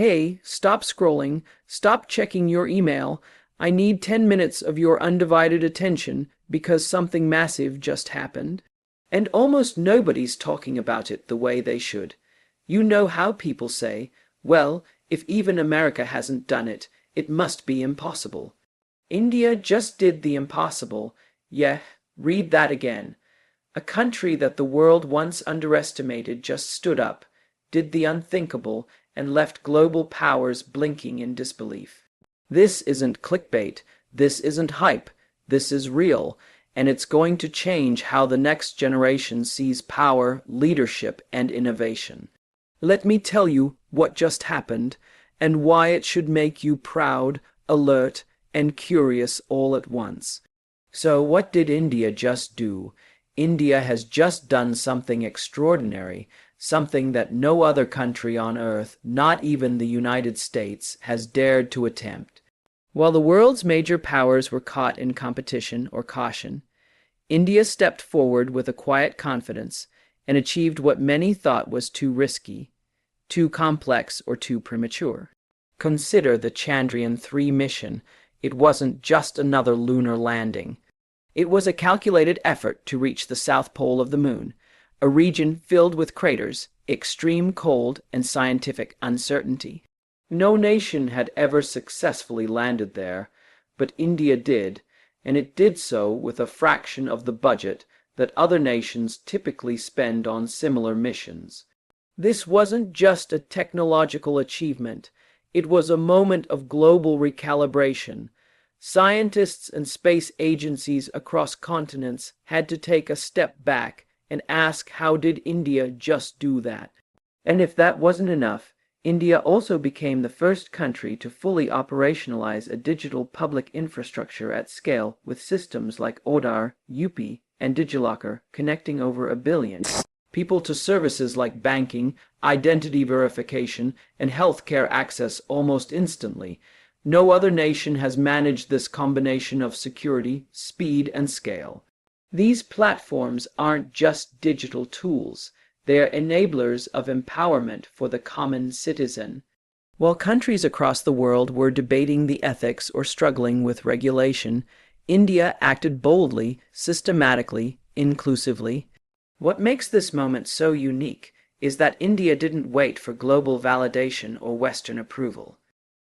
"Hey, stop scrolling, stop checking your email. I need 10 minutes of your undivided attention because something massive just happened." And almost nobody's talking about it the way they should. You know how people say, "Well, if even America hasn't done it, it must be impossible." India just did the impossible. Yeah, read that again. A country that the world once underestimated just stood up, did the unthinkable, and left global powers blinking in disbelief. This isn't clickbait. This isn't hype. This is real, and it's going to change how the next generation sees power, leadership, and innovation. Let me tell you what just happened and why it should make you proud, alert, and curious all at once. So what did India just do? India has just done something extraordinary, something that no other country on earth, not even the United States, has dared to attempt. While the world's major powers were caught in competition or caution, India stepped forward with a quiet confidence and achieved what many thought was too risky, too complex, or too premature. Consider the Chandrayaan-3 mission. It wasn't just another lunar landing. It was a calculated effort to reach the south pole of the moon, a region filled with craters, extreme cold, and scientific uncertainty. No nation had ever successfully landed there, but India did, and it did so with a fraction of the budget that other nations typically spend on similar missions. This wasn't just a technological achievement, it was a moment of global recalibration. Scientists and space agencies across continents had to take a step back and ask, how did India just do that? And if that wasn't enough, India also became the first country to fully operationalize a digital public infrastructure at scale with systems like Aadhaar, UPI, and DigiLocker connecting over 1 billion people to services like banking, identity verification, and healthcare access almost instantly. No other nation has managed this combination of security, speed, and scale. These platforms aren't just digital tools. They are enablers of empowerment for the common citizen. While countries across the world were debating the ethics or struggling with regulation, India acted boldly, systematically, inclusively. What makes this moment so unique is that India didn't wait for global validation or Western approval.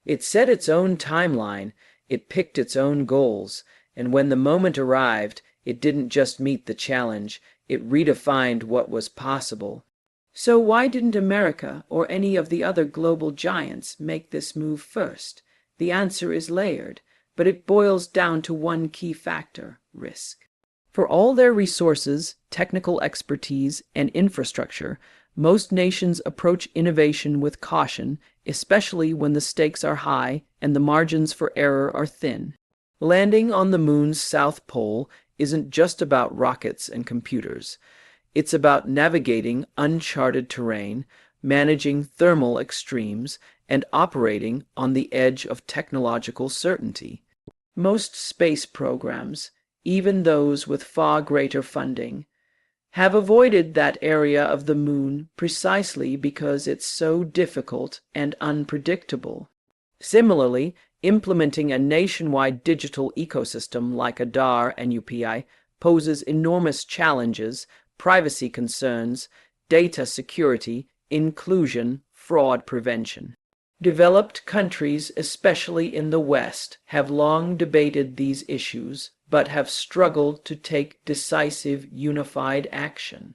It set its own timeline, it picked its own goals, and when the moment arrived, it didn't just meet the challenge, it redefined what was possible. So why didn't America or any of the other global giants make this move first? The answer is layered, but it boils down to one key factor: risk. For all their resources, technical expertise, and infrastructure, most nations approach innovation with caution, especially when the stakes are high and the margins for error are thin. Landing on the moon's south pole isn't just about rockets and computers. It's about navigating uncharted terrain, managing thermal extremes, and operating on the edge of technological certainty. Most space programs, even those with far greater funding, have avoided that area of the moon precisely because it's so difficult and unpredictable. Similarly, implementing a nationwide digital ecosystem like Aadhaar and UPI poses enormous challenges: privacy concerns, data security, inclusion, fraud prevention. Developed countries, especially in the West, have long debated these issues, but have struggled to take decisive, unified action.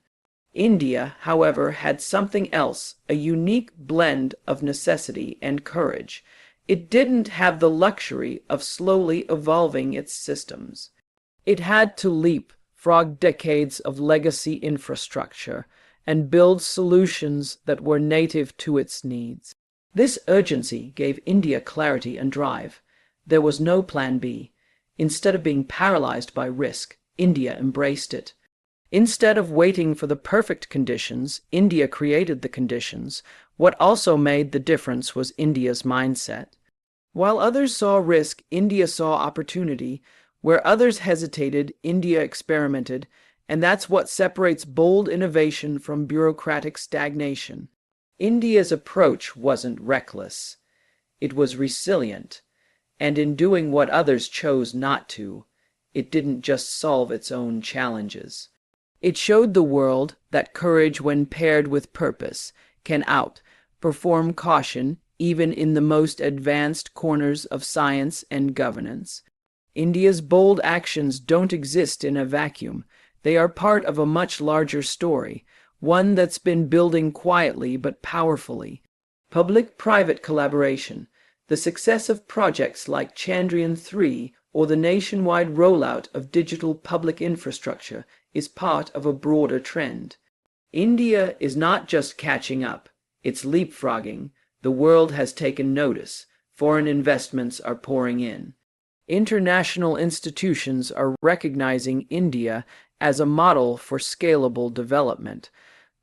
India, however, had something else, a unique blend of necessity and courage. It didn't have the luxury of slowly evolving its systems. It had to leapfrog decades of legacy infrastructure and build solutions that were native to its needs. This urgency gave India clarity and drive. There was no plan B. Instead of being paralyzed by risk, India embraced it. Instead of waiting for the perfect conditions, India created the conditions. What also made the difference was India's mindset. While others saw risk, India saw opportunity. Where others hesitated, India experimented, and that's what separates bold innovation from bureaucratic stagnation. India's approach wasn't reckless. It was resilient, and in doing what others chose not to, it didn't just solve its own challenges. It showed the world that courage, when paired with purpose, can outperform caution even in the most advanced corners of science and governance. India's bold actions don't exist in a vacuum. They are part of a much larger story, one that's been building quietly but powerfully. Public-private collaboration, the success of projects like Chandrayaan-3 or the nationwide rollout of digital public infrastructure is part of a broader trend. India is not just catching up, it's leapfrogging. The world has taken notice. Foreign investments are pouring in. International institutions are recognizing India as a model for scalable development.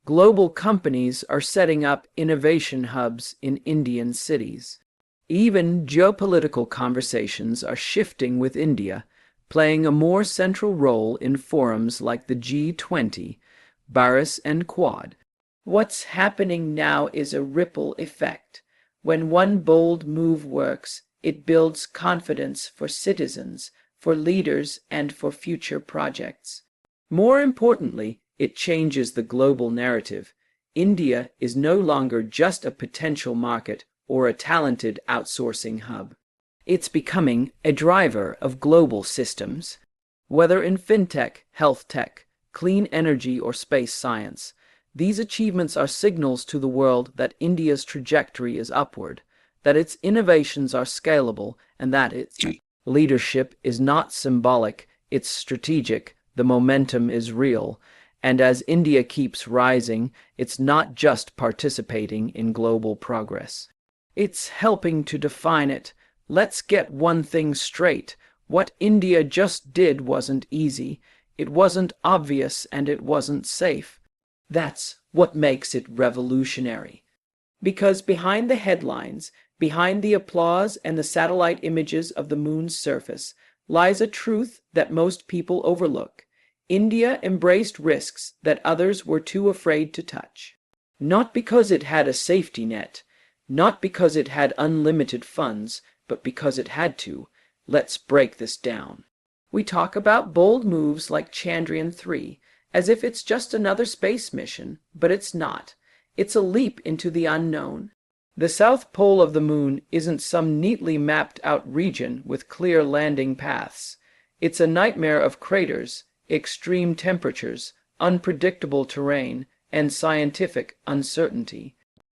Global companies are setting up innovation hubs in Indian cities. Even geopolitical conversations are shifting with India, playing a more central role in forums like the G20, BRICS, and Quad. What's happening now is a ripple effect. When one bold move works, it builds confidence for citizens, for leaders, and for future projects. More importantly, it changes the global narrative. India is no longer just a potential market or a talented outsourcing hub. It's becoming a driver of global systems. Whether in fintech, health tech, clean energy, or space science, these achievements are signals to the world that India's trajectory is upward, that its innovations are scalable, and that its leadership is not symbolic, it's strategic, the momentum is real. And as India keeps rising, it's not just participating in global progress. It's helping to define it. Let's get one thing straight. What India just did wasn't easy, it wasn't obvious, and it wasn't safe. That's what makes it revolutionary. Because behind the headlines, behind the applause and the satellite images of the moon's surface, lies a truth that most people overlook. India embraced risks that others were too afraid to touch. Not because it had a safety net, not because it had unlimited funds, but because it had to. Let's break this down. We talk about bold moves like Chandrayaan-3 as if it's just another space mission, but it's not. It's a leap into the unknown. The south pole of the moon isn't some neatly mapped out region with clear landing paths. It's a nightmare of craters, extreme temperatures, unpredictable terrain, and scientific uncertainty.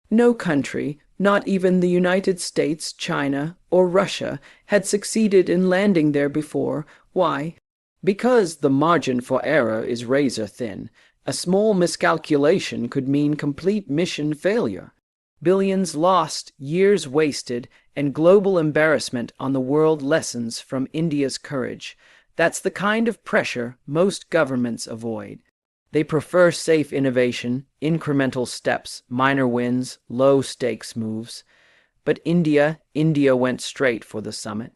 No country, not even the United States, China, or Russia, had succeeded in landing there before. Why? Because the margin for error is razor thin. A small miscalculation could mean complete mission failure. Billions lost, years wasted, and global embarrassment on the world lessons from India's courage. That's the kind of pressure most governments avoid. They prefer safe innovation, incremental steps, minor wins, low-stakes moves. But India went straight for the summit.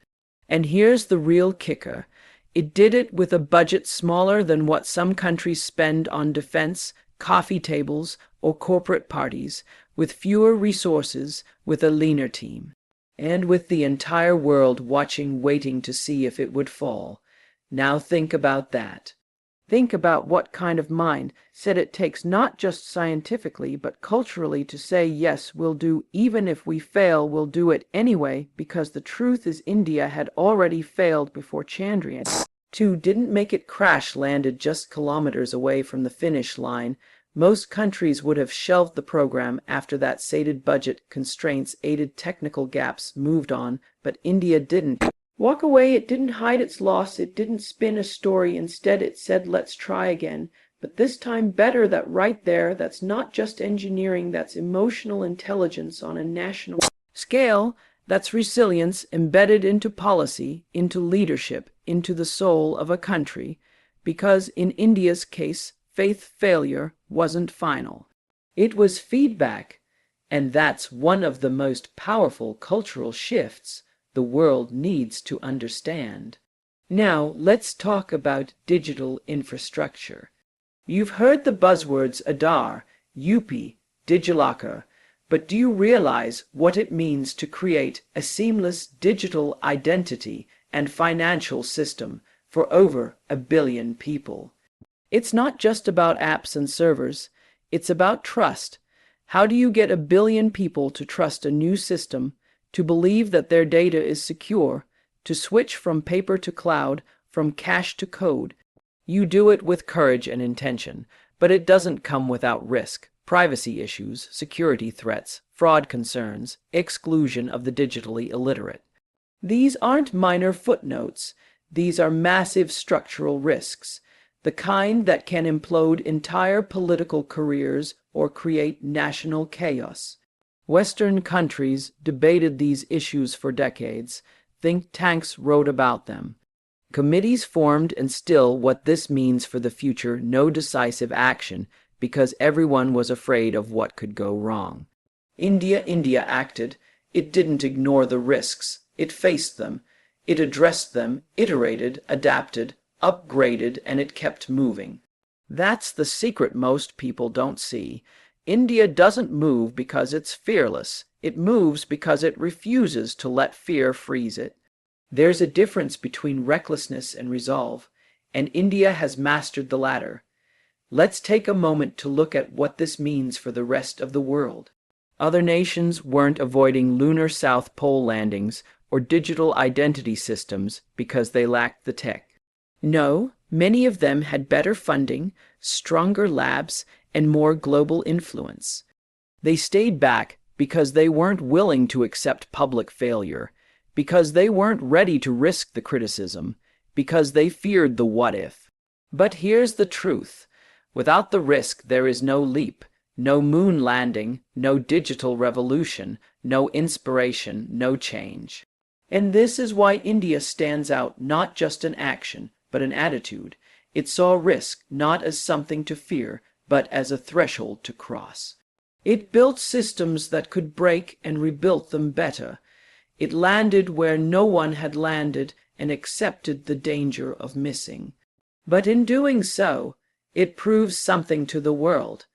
And here's the real kicker. It did it with a budget smaller than what some countries spend on defense, coffee tables, or corporate parties, with fewer resources, with a leaner team, and with the entire world watching, waiting to see if it would fall. Now think about that. Think about what kind of mind said it takes not just scientifically but culturally to say, yes, we'll do, even if we fail, we'll do it anyway, because the truth is India had already failed before Chandrayaan-2 didn't make it crash landed just kilometers away from the finish line. Most countries would have shelved the program after that sated budget constraints, aided technical gaps, moved on, but India didn't walk away. It didn't hide its loss. It didn't spin a story. Instead, it said, let's try again. But this time better. That right there, that's not just engineering, that's emotional intelligence on a national scale. That's resilience embedded into policy, into leadership, into the soul of a country. Because in India's case, faith failure wasn't final. It was feedback. And that's one of the most powerful cultural shifts the world needs to understand. Now, let's talk about digital infrastructure. You've heard the buzzwords Aadhaar, UPI, DigiLocker, But do you realize what it means to create a seamless digital identity and financial system for over 1 billion people? It's not just about apps and servers. It's about trust. How do you get 1 billion people to trust a new system, to believe that their data is secure, to switch from paper to cloud, from cash to code? You do it with courage and intention, but it doesn't come without risk, privacy issues, security threats, fraud concerns, exclusion of the digitally illiterate. These aren't minor footnotes. These are massive structural risks, the kind that can implode entire political careers or create national chaos. Western countries debated these issues for decades. Think tanks wrote about them. Committees formed, and still what this means for the future, no decisive action because everyone was afraid of what could go wrong. India acted. It didn't ignore the risks. It faced them. It addressed them, iterated, adapted, upgraded, and it kept moving. That's the secret most people don't see. India doesn't move because it's fearless. It moves because it refuses to let fear freeze it. There's a difference between recklessness and resolve, and India has mastered the latter. Let's take a moment to look at what this means for the rest of the world. Other nations weren't avoiding lunar South Pole landings or digital identity systems because they lacked the tech. No, many of them had better funding, stronger labs, and more global influence. They stayed back because they weren't willing to accept public failure, because they weren't ready to risk the criticism, because they feared the what if. But here's the truth. Without the risk, there is no leap, no moon landing, no digital revolution, no inspiration, no change. And this is why India stands out, not just an action, but an attitude. It saw risk not as something to fear, but as a threshold to cross. It built systems that could break and rebuilt them better. It landed where no one had landed and accepted the danger of missing. But in doing so, it proves something to the world.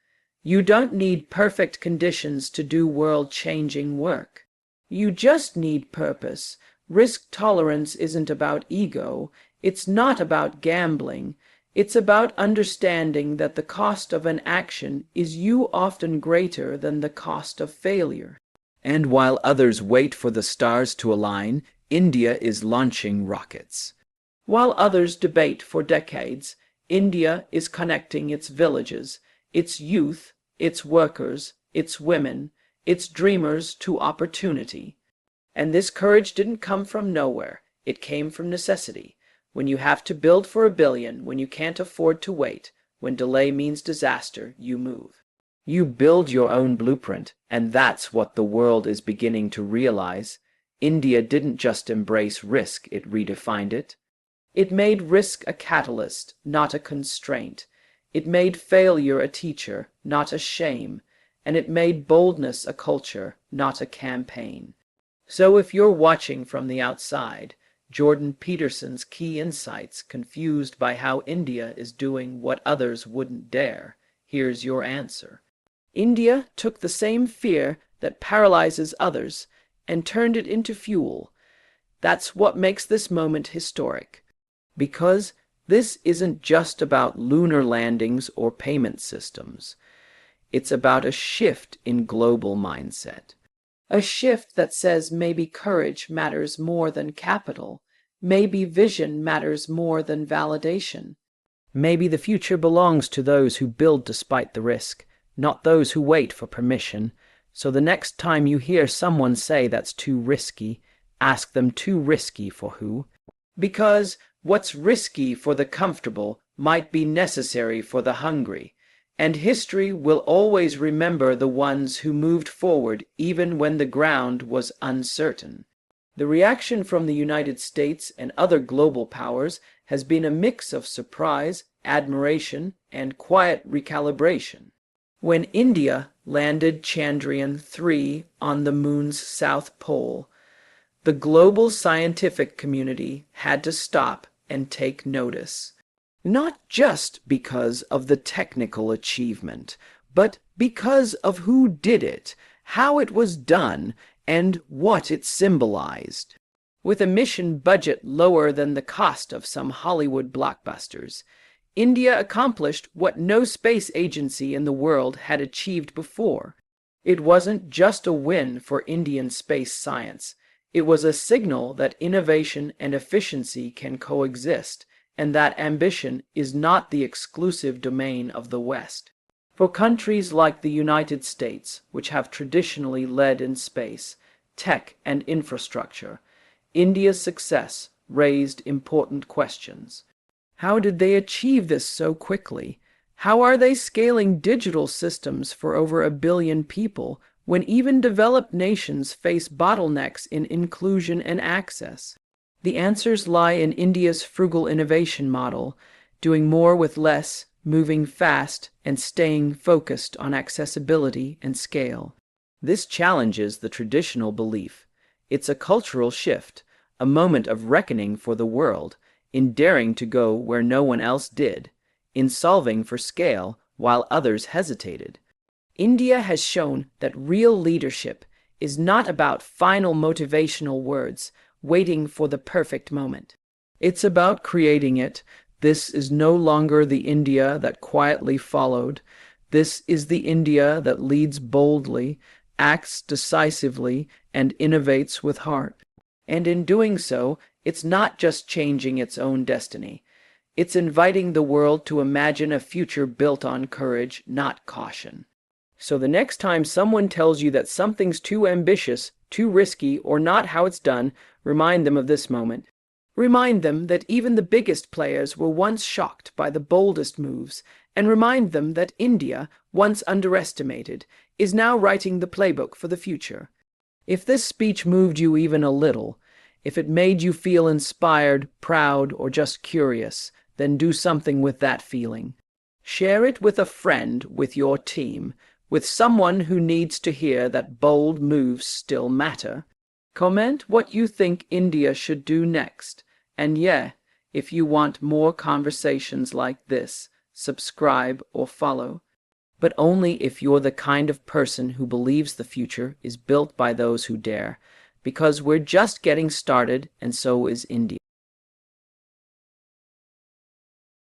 You don't need perfect conditions to do world-changing work. You just need purpose. Risk tolerance isn't about ego. It's not about gambling. It's about understanding that the cost of an action is often greater than the cost of failure. And while others wait for the stars to align, India is launching rockets. While others debate for decades, India is connecting its villages, its youth, its workers, its women, its dreamers to opportunity. And this courage didn't come from nowhere. It came from necessity. When you have to build for 1 billion, when you can't afford to wait, when delay means disaster, you move. You build your own blueprint, and that's what the world is beginning to realize. India didn't just embrace risk, it redefined it. It made risk a catalyst, not a constraint. It made failure a teacher, not a shame. And it made boldness a culture, not a campaign. So if you're watching from the outside, Jordan Peterson's key insights, confused by how India is doing what others wouldn't dare, here's your answer. India took the same fear that paralyzes others and turned it into fuel. That's what makes this moment historic. Because this isn't just about lunar landings or payment systems. It's about a shift in global mindset. A shift that says maybe courage matters more than capital. Maybe vision matters more than validation. Maybe the future belongs to those who build despite the risk, not those who wait for permission. So the next time you hear someone say that's too risky, ask them too risky for who? Because what's risky for the comfortable might be necessary for the hungry. And history will always remember the ones who moved forward even when the ground was uncertain. The reaction from the United States and other global powers has been a mix of surprise, admiration, and quiet recalibration. When India landed Chandrayaan-3 on the moon's south pole, the global scientific community had to stop and take notice. Not just because of the technical achievement, but because of who did it, how it was done, and what it symbolized. With a mission budget lower than the cost of some Hollywood blockbusters, India accomplished what no space agency in the world had achieved before. It wasn't just a win for Indian space science. It was a signal that innovation and efficiency can coexist, and that ambition is not the exclusive domain of the West. For countries like the United States, which have traditionally led in space, tech, and infrastructure, India's success raised important questions. How did they achieve this so quickly? How are they scaling digital systems for over 1 billion people when even developed nations face bottlenecks in inclusion and access? The answers lie in India's frugal innovation model, doing more with less, moving fast, and staying focused on accessibility and scale. This challenges the traditional belief. It's a cultural shift, a moment of reckoning for the world, in daring to go where no one else did, in solving for scale while others hesitated. India has shown that real leadership is not about final motivational words, waiting for the perfect moment. It's about creating it. This is no longer the India that quietly followed. This is the India that leads boldly, acts decisively, and innovates with heart. And in doing so, it's not just changing its own destiny. It's inviting the world to imagine a future built on courage, not caution. So the next time someone tells you that something's too ambitious, too risky, or not how it's done, remind them of this moment. Remind them that even the biggest players were once shocked by the boldest moves, and remind them that India, once underestimated, is now writing the playbook for the future. If this speech moved you even a little, if it made you feel inspired, proud, or just curious, then do something with that feeling. Share it with a friend, with your team, with someone who needs to hear that bold moves still matter. Comment what you think India should do next. And yeah, if you want more conversations like this, subscribe or follow. But only if you're the kind of person who believes the future is built by those who dare, because we're just getting started, and so is India.